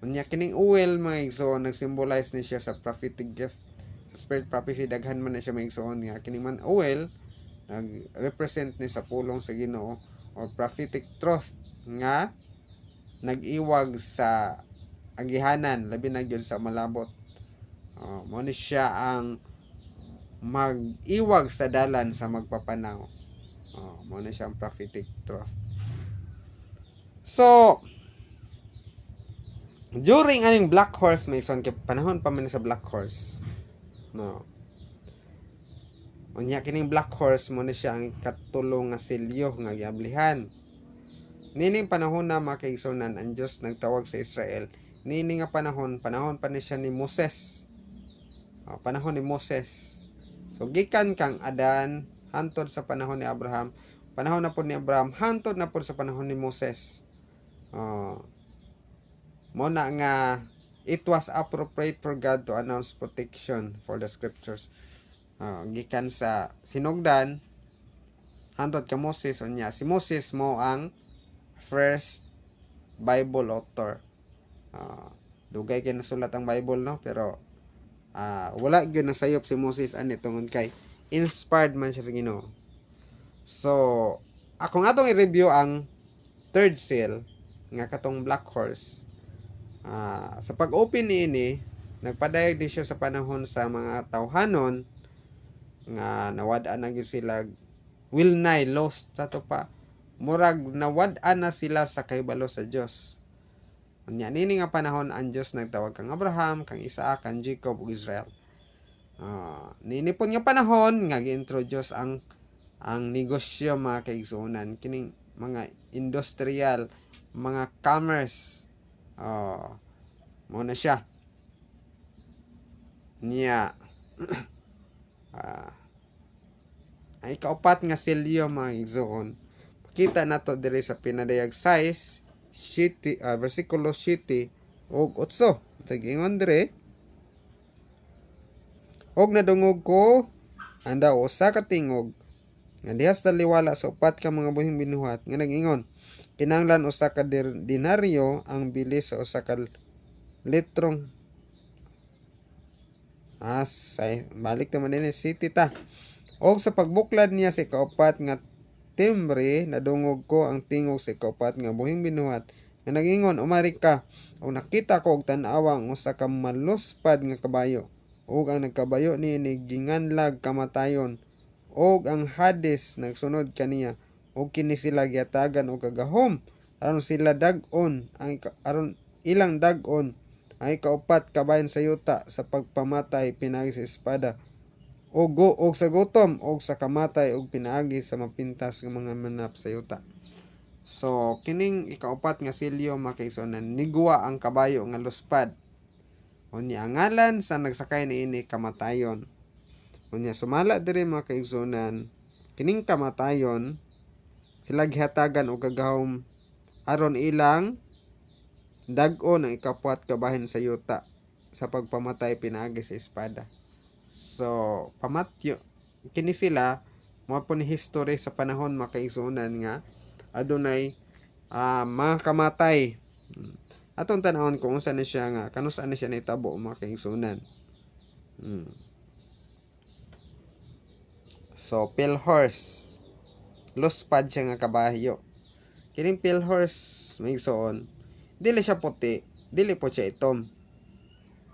Unya kining oil mga igsoon nagsymbolize ni siya sa prophetic gift. Sa spirit prophecy daghan man na siya mga igsoon nga kining man oil nag-represent ni sa pulong sa Ginoo or prophetic truth nga nag-iwag sa agihanan labi na gyud sa malabot. Mo ni siya ang mag-iwag sa dalan sa magpapanaw. Mo na siya ang prophetic truth. So during aning black horse may son kay panahon pa man sa black horse. Unya kining black horse mo na siya ang katulong nga selyo nga giablihan. Nining panahon na mga kaigsunan ang Dios nagtawag sa Israel. Nini nga panahon pa ni siya ni Moses. Panahon ni Moses. So gikan kang Adan hantod sa panahon ni Abraham. Panahon na po ni Abraham hantod na po sa panahon ni Moses. Mo na nga it was appropriate for God to announce protection for the scriptures. gikan sa sinugdan hangtod ka Moses unya. Si Moses mo ang first Bible author. Dugay kay nasulat ang Bible, no, pero wala gyud nasayop si Moses ani tungod kay inspired man siya sa Ginoo. So ako nga tong i-review ang third seal nga katong black horse. Sa pag-open niini, nagpadayag din siya sa panahon sa mga tawhanon nga nawad-an na gyud sila, will nigh lost sa to pa, murag nawad-an na sila sa kahibalo sa Dios. Unya nini nga panahon ang Dios nagtawag kang Abraham, kang Isaac, kang Jacob ug Israel. Nini pon nga panahon nga gi-introduce ang negosyo, mga kaigsuonan, kining mga industrial, mga commerce. Mo na siya niya. Ang ikaupat nga selyo, mga igsoon, pakita nato diri sa pinadayag 6 versikulo 7 ug 8. Tagingon dire, og nadungog ko anda usa ka tingog nga dihas taliwala sa upat ka mga buhing binuhat nga nag-ingon, kinahanglan usa ka dinaryo ang bilis sa usa ka litrong. Balik naman din city ta. Og sa pagbuklad niya sa kaupat nga timbre, nadungog ko ang tingog sa kaupat nga buhing binuhat nga nag-ingon, umari ka, o nakita ko og tan-awa ang usa ka maluspad nga kabayo, og ang nagkabayo ni ginganlag kamatayon, og ang Hades nagsunod kaniya, og kini sila giatagan og kagahom aron sila dag-on aron ilang dag-on ay kaupat kabayan sa yuta sa pagpamatay pinaagi sa espada, og sa gutom, og sa kamatay, og pinaagi sa mapintas ng mga manap sa yuta. So kining ikaupat nga selyo, mga kaigsuonan, nigwa ang kabayo nga luspad. Unya ang ngalan sa nagsakay niini kamatayon. Unya sumala diri, mga kaigsuonan, kining kamatayon sila gihatagan og kagahom aron ilang dag-on ang ikapuat kabahin sa yuta sa pagpamatay pinaagi sa espada. So pamatyo kini sila, mo po ni history sa panahon, mga kaigsuonan, nga adunay mga kamatay. Atong tanawon kung unsa na siya nga kanus-an na siya nahitabo, mga kaigsuonan. So pale horse, luspad siya nga kabayo. Kining pale horse, may igsoon, dili siya puti, dili po siya itom.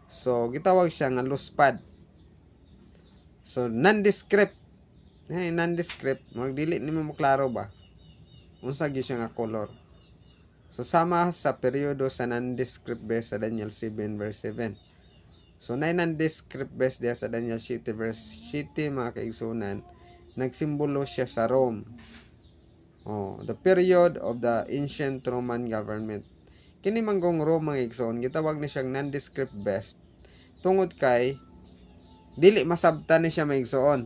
So gitawag siya nga luspad. So nondescript, magdili nimo maklaro ba unsa gyud siya nga color. So sama sa periodo sa nondescript base sa Daniel 7 verse 7. So na nondescript base diya sa Daniel 7 verse 7, mga kaigsuonan, nagsimbolo siya sa Rome. The period of the ancient Roman government. Kini manggong Rome, mga igsoon, gitawag ni siyang nondescript base tungod kay dili masabtan ni siya, mga igsoon.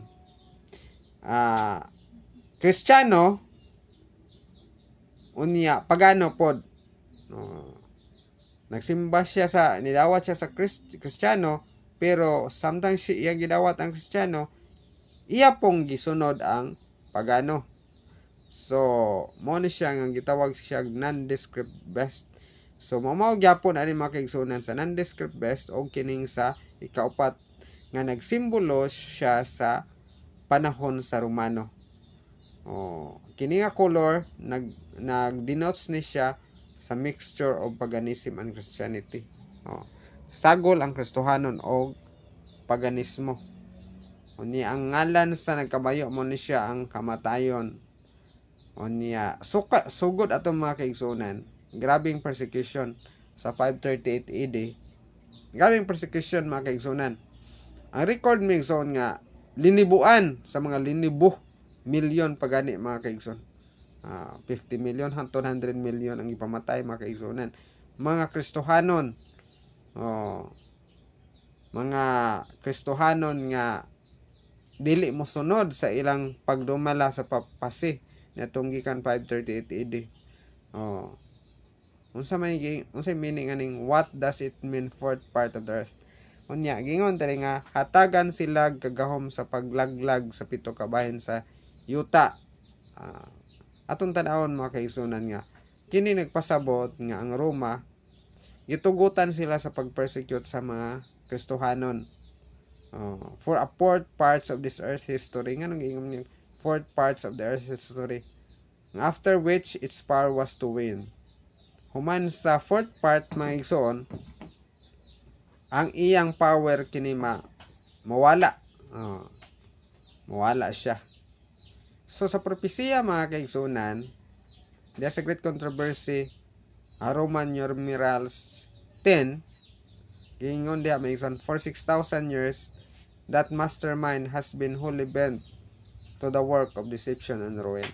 Kristiyano unya pagano pod. Nagsimba siya nidawat siya sa Kristiyano, pero sometimes siya gidawat ang Kristiyano, iya pong gisunod ang pagano. So mo ni siya nga gitawag siya nondescript best. So mao gyapon ani, mga kaigsuonan, sa nondescript best og kining sa ikaupat nga nagsimbolo siya sa panahon sa Romano. Kini nga color nag-denotes ni siya sa mixture of paganism and Christianity. Sagol ang Kristohanon o paganismo. Unya ang ngalan sa nagkabayo mo ni siya ang kamatayon. Unya sugod atong, mga kaigsuonan, grabing persecution sa 538 AD. Grabing persecution, mga kaigsuonan. Ang record, mga kaigsuon, nga linibuan sa mga linibo milyon pagani, mga kaigsuon. 50 million hangtod 100 million ang ipamatay, mga kaigsuonan. Mga Kristohanon, mga Kristohanon nga dili mo sunod sa ilang pagdumala sa papasi natong gikan 538 AD. Unsa meaning aning what does it mean fourth part of the earth? Unya gingon diri nga hatagan sila kagahom sa paglaglag sa pito ka bahin sa yuta. Atong tan-awon mga kaigsunan nga kini nagpasabot nga ang Roma gitugutan sila sa pag-persecute sa mga Kristohanon. For a fourth parts of this earth history, nga nung ingon niya, fourth parts of the earth history, after which its power was to win. Human sa fourth part mga igsoon, ang iyang power kini mawala. Mawala siya. So sa propesya mga kaigsunan, diya sa Great Controversy, Roman numerals 10, gingon diya may igsoon, for 6,000 years, that mastermind has been wholly bent to the work of deception and ruin.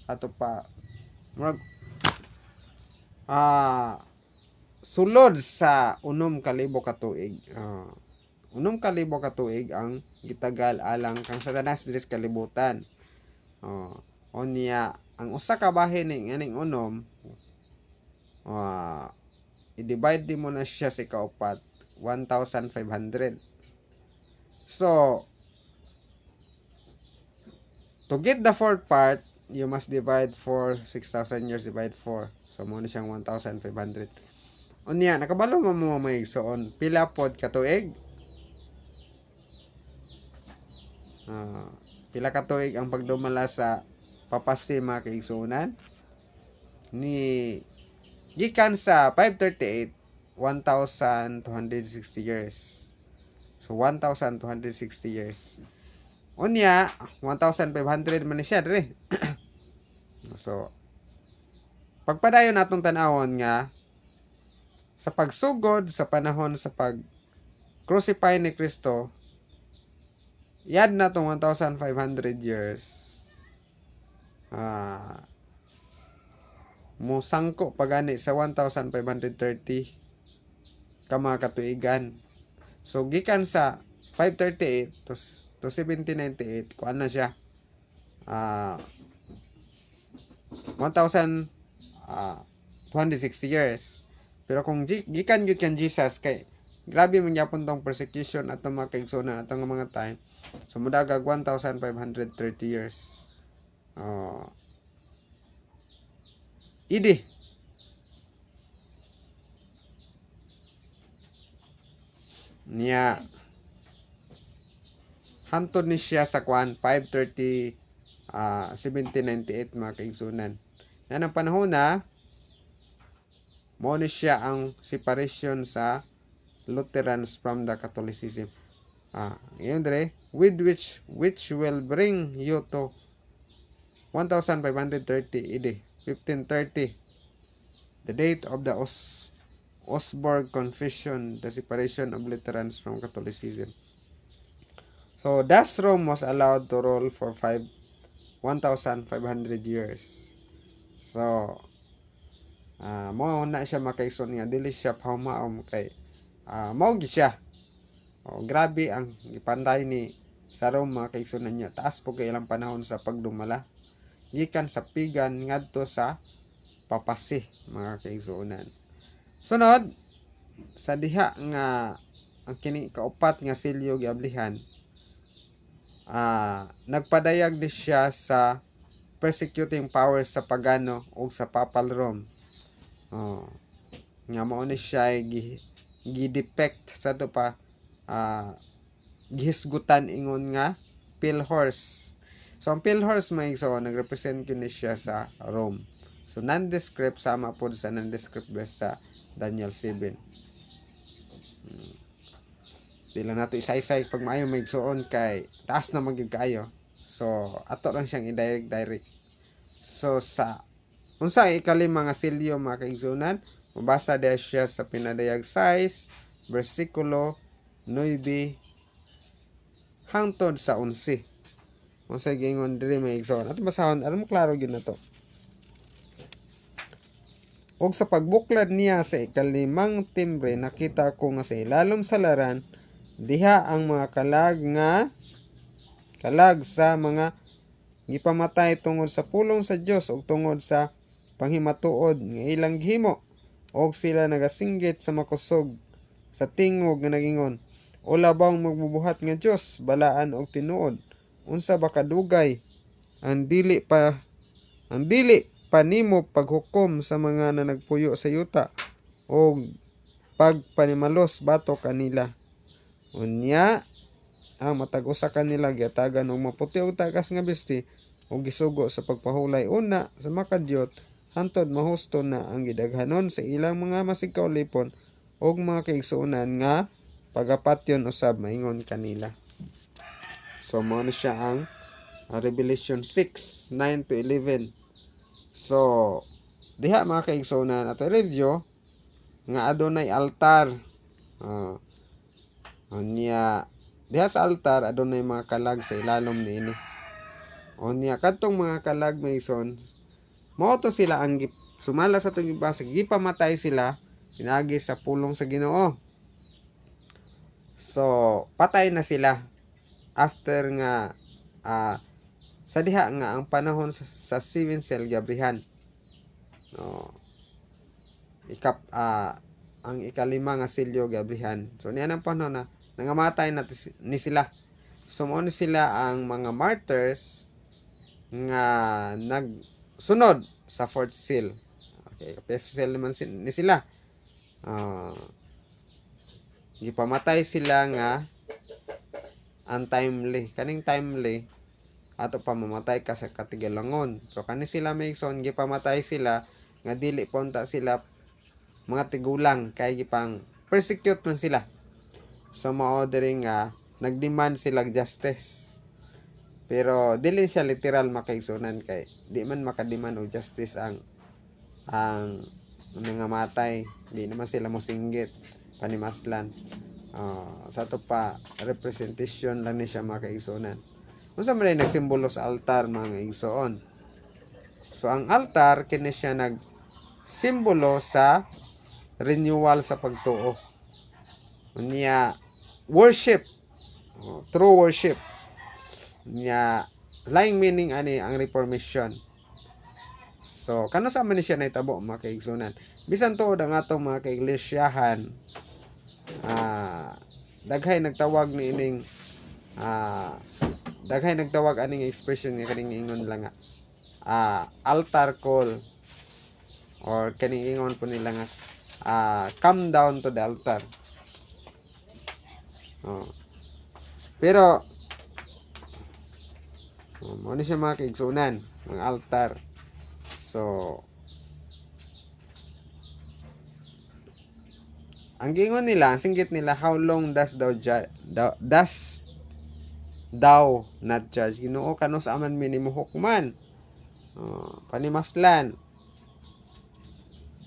Ato pa, sulod sa 6,000 ka tuig. 6,000 ka tuig ang gitagal alang kang Satanas diri sa kalibutan. Onya ang usa ka bahin ning aning unom, i-divide di mo na siya sa kaupat, 1,500. So, to get the fourth part, you must divide 6,000 years divide 4. So, muna siyang 1,500. Unya, nakabalo mo mga igsoon, pila pod ka tuig? Pila ka tuig ang pagdumala sa papasi mga kaigsunan? Gikan sa 538, 1,260 years. So, 1,260 years. Unya, 1,500 man siya dre. So, pagpadayon natong tan-awon nga sa pagsugod sa panahon sa pag-crucify ni Kristo, yad na tong 1,500 years. Musangko pagani sa 1,530 ka mga katuigan. So, gikan sa 538 to 1798, kuan na siya, 1,260 years. Pero kung gikan yun kan Jesus, kay grabe man yapon tong persecution at mga kaigsunan at mga time. So, mudagag 1,530 years. Idi. Niya hantod ni siya sa kuan 530 1798 mga kaigsunan. Na ng panahon na mo ni siya ang separation sa Lutherans from the Catholicism. Yun dire, with which will bring you to 1,530 AD, 1530, the date of the Augsburg Confession, the separation of Lutherans from Catholicism. So, thus Rome was allowed to rule for 1,500 years. So, mo na siya makaison nga dili siya paumaom kay mao gi siya. Grabe ang ipantay ni sa Rome mga kaigsunan niya. Taas po kay ilang panahon sa pagdumala gikan sa pigan ngadto sa papasi mga kaigsunan. Sunod sa diha nga ang kini kaupat nga selyo giablihan, nagpadayag di siya sa persecuting powers sa pagano o sa Papal Rome. Nga mao ni siya gi-depict sa to pa, gihisgutan ingon nga pale horse. So ang pale horse may nagrepresent kini siya sa Rome. So nondescript sama pod sa nondescript sa Daniel 7. Dila nato isa-isa pag maayo may igsoon kay taas na magyud kaayo. So ato lang siyang i-direct. So sa unsa ikalima nga selyo mga kaigsunan, mabasa diha siya sa pinadayag 6 bersikulo 9 hangtod sa 11. Unsa gingon diri may igsoon? Ato basahon, alam mo klaro gyud nato. Og sa pagbuklad niya sa ikalimang timbre, nakita ko nga sa ilalom sa laran diha ang mga kalag sa mga gipamatay tungod sa pulong sa Dios ug tungod sa panghimatuod nga ilang gihimo, og sila nagasinggit sa makusog sa tingog nga nagingon, O labang magbubuhat nga Dios balaan og tinuod? Unsa ba kadugay ang dili pa nimo paghukom sa mga nagpuyo sa yuta o pagpanimalos batok kanila. Unya ang matag usa kanila giatagan og maputi og tagas nga besti o gisugo sa pagpahulay una sa makadyot hantod mahusto na ang gidaghanon sa ilang mga masigkaulipon og mga kaigsuonan nga pagapatyon usab maingon kanila. So mao na siya ang Revelation 6:9 to 11. So diha mga kaigsuonan ato review nga adunay altar. Unya diha sa altar adunay mga kalag sa ilalom niini. Unya kadtong mga kalag maison mao to sila ang sumala sa atong gibasa, gipamatay sila pinagi sa pulong sa Ginoo. So patay na sila after nga sa diha nga ang panahon sa 7 seal gabrihan. Ang ikalima nga silyo gabrihan. So niya ang panahon na nangamatay na ni sila. So mo ni sila ang mga martyrs nga nagsunod sa fourth seal. Okay, fifth seal naman ni sila. Gipamatay sila nga untimely. Kaning timely ato pa mamatay ka sa katigalangon. Pero kani sila Mason gipamatay sila nga dili punta sila mga tigulang kay gipang persecute man sila. So mao diri nga nagdemand sila justice. Pero dili siya literal makaigsunan kay di man makademand og justice ang mga matay. Di naman sila mosinggit panimaslan. Sa to pa representation lang ni siya makaigsunan. Unsa man nagsimbolo sa altar mga igsoon? So ang altar kini siya nagsimbolo sa renewal sa pagtuo. Unya worship, true worship. Unya laing meaning ani ang reformation. So kano sa man siya nahitabo mga kaigsunan? Bisan tuod ang atong mga kaiglesiyahan, daghay nagtawag ni ining daghay nagtawag aning expression nga kaning ingon lang nga altar call or kaning ingon po nila nga come down to the altar. Pero mo ni siya mga kaigsunan ng altar. So ang gingon nila, ang singgit nila, how long does thou not judge? Ginoo kano sa aman minimo hukman. Panimaslan.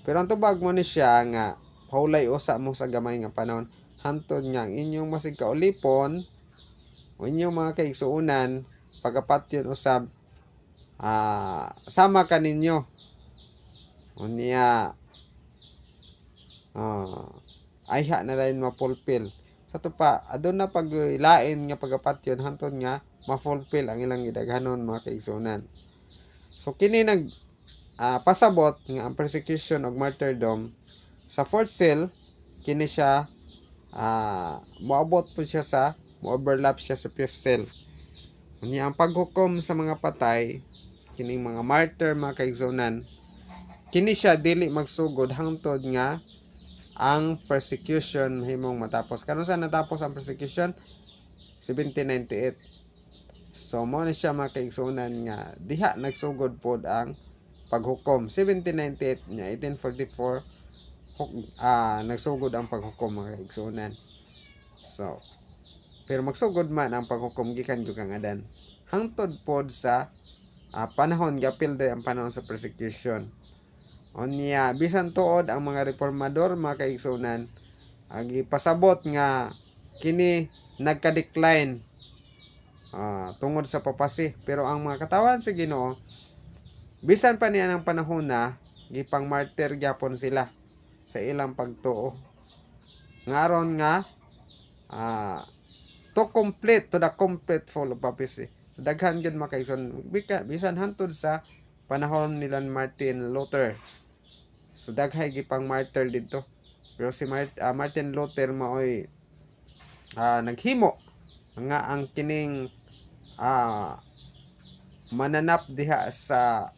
Pero ang tubag mo ni siya nga paulay usa mo sa gamay nga panahon hantod nga ang inyong masig kaulipon o inyong mga kaigsuonan pagapatyon usab sama kaninyo. Unya ayha na rin mapulpil. Sa to pa adun na paglain nga pagapatyon hantod nga ma-fulfill ang ilang gidaghanon mga kaigsuonan. So kini pasabot nga ang persecution og martyrdom sa fourth seal kini siya moabot po siya sa mo-overlap siya sa fifth seal. Unya ang paghukom sa mga patay kining mga martyr mga kaigsuonan kini siya dili magsugod hangtod nga ang persecution mahimong matapos. Kano sa natapos ang persecution? 1798. So mo ni siya mga kaigsuonan nga diha nagsugod pod ang paghukom. 1798 nya 1844 nagsugod ang paghukom mga kaigsuonan. So pero magsugod man ang paghukom gikan gyud kang adan. Hangtod pod sa panahon gapil day ang panahon sa persecution. Unya bisan tuod ang mga reformador mga kaigsuonan gipasabot nga kini nagka-decline tungod sa papasi. Pero ang mga katawan sa Ginoo bisan pa niya ng panahon na gipang martyr gyapon sila sa ilang pagtuo. Ngaron nga to the complete full of papacy. Daghan gyud mga kaigsuonan bisan hantod sa panahon nila Martin Luther. So daghay gipang martyr dito. Pero si Martin Luther maoy naghimo nga ang kining mananap diha sa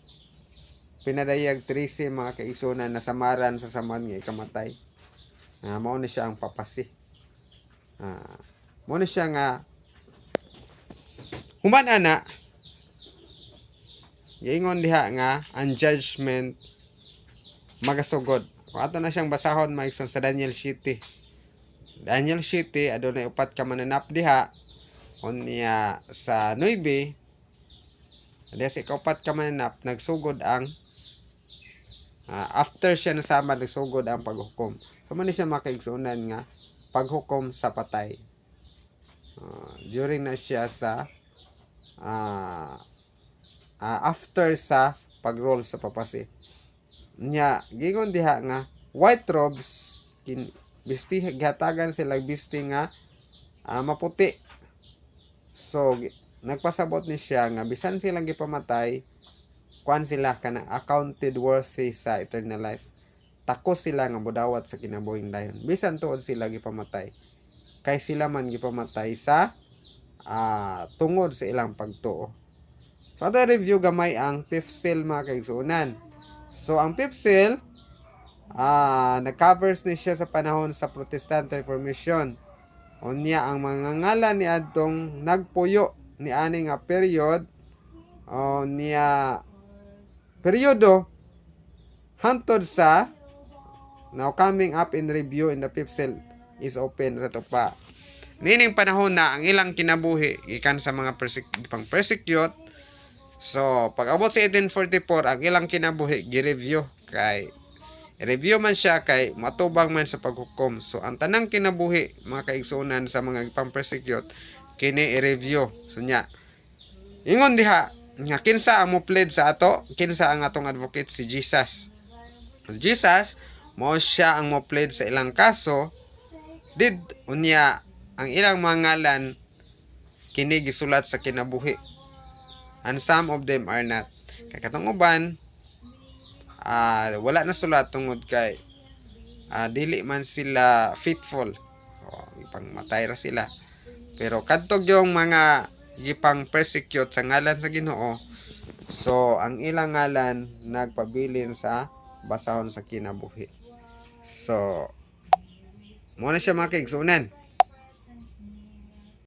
pinadayag 13 mga kaigsunan na samaran sa saman nga ikamatay. Mao na siya ang papasi. Mao na siya nga human ana giingon diha nga ang judgment magasugod. Kung ato na siyang basahon maigsoon sa Daniel 7. Daniel 7 adunay upat ka mananap diha. Unya sa 9 diha sa kaupat ka mananap nagsugod ang after siya nasama nagsugod ang paghukom. So man siya makaigsunan nga paghukom sa patay. During na siya sa after sa pagrol sa papasi. Nya gigon diha nga white robes bisti gihatagan sila bisti nga maputi. So nagpasabot ni siya nga bisan silang gipamatay kuan sila kanang accounted worthy sa eternal life. Takos sila nga modawat sa kinabuhing dayon bisan tuod sila gipamatay. Kay sila man gipamatay sa tungod sa ilang pagtuo. So ato review gamay ang fifth seal mga kaigsunan. So ang fifth seal nag-covers ni siya sa panahon sa Protestant Reformation. Unya ang mga ngalan ni adtong nagpuyo ni ani nga period niya periodo hantod sa now coming up in review in the fifth seal is open sa tupa. Nining panahon na ang ilang kinabuhi gikan sa mga persecute. So pag abot sa 1844 ang ilang kinabuhi gi-review kay i-review man siya kay matubang man sa paghukom. So ang tanang kinabuhi mga kaigsunan sa mga pang-persecute kini i-review. So nya ingon diha nga kinsa ang mo plead sa ato, kinsa ang atong advocate si Jesus. Jesus mao siya ang mo plead sa ilang kaso did unya ang ilang mga ngalan kini gisulat sa kinabuhi and some of them are not. Kay katong uban wala na sulat tungod kay dili man sila faithful. Ipangmatay ra sila. Pero kadtog yung mga gipang persecute sa ngalan sa Ginoo, so ang ilang ngalan nagpabilin sa basahon sa kinabuhi. So mo na siya mga kaigsunan.